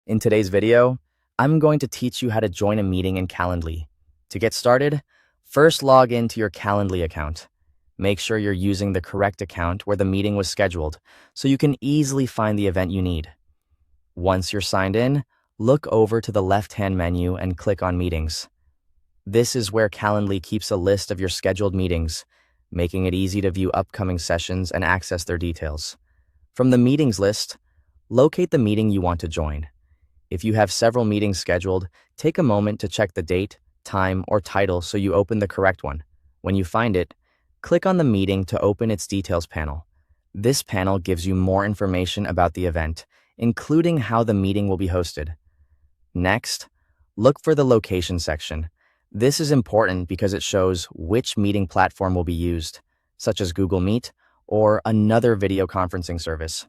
In today's video, I'm going to teach you how to join a meeting in Calendly. To get started, first log into your Calendly account. Make sure you're using the correct account where the meeting was scheduled so you can easily find the event you need. Once you're signed in, look over to the left-hand menu and click on Meetings. This is where Calendly keeps a list of your scheduled meetings, making it easy to view upcoming sessions and access their details. From the meetings list, locate the meeting you want to join. If you have several meetings scheduled, take a moment to check the date, time, or title so you open the correct one. When you find it, click on the meeting to open its details panel. This panel gives you more information about the event, including how the meeting will be hosted. Next, look for the location section. This is important because it shows which meeting platform will be used, such as Google Meet or another video conferencing service.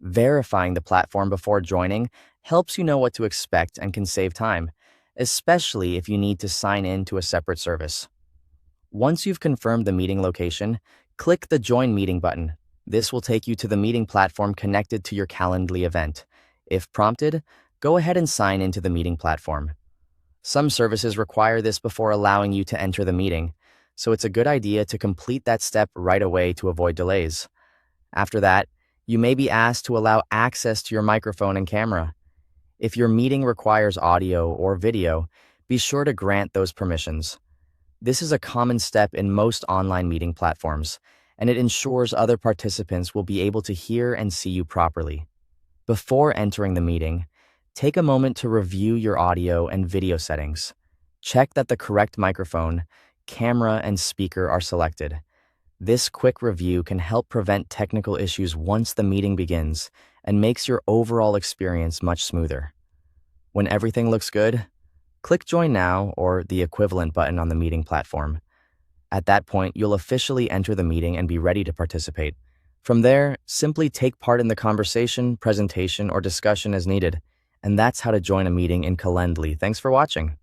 Verifying the platform before joining helps you know what to expect and can save time, especially if you need to sign in to a separate service. Once you've confirmed the meeting location, click the Join Meeting button. This will take you to the meeting platform connected to your Calendly event. If prompted, go ahead and sign into the meeting platform. Some services require this before allowing you to enter the meeting, so it's a good idea to complete that step right away to avoid delays. After that, you may be asked to allow access to your microphone and camera. If your meeting requires audio or video, be sure to grant those permissions. This is a common step in most online meeting platforms, and it ensures other participants will be able to hear and see you properly. Before entering the meeting, take a moment to review your audio and video settings. Check that the correct microphone, camera, and speaker are selected. This quick review can help prevent technical issues once the meeting begins and makes your overall experience much smoother. When everything looks good, click Join Now or the equivalent button on the meeting platform. At that point, you'll officially enter the meeting and be ready to participate. From there, simply take part in the conversation, presentation, or discussion as needed. And that's how to join a meeting in Calendly. Thanks for watching.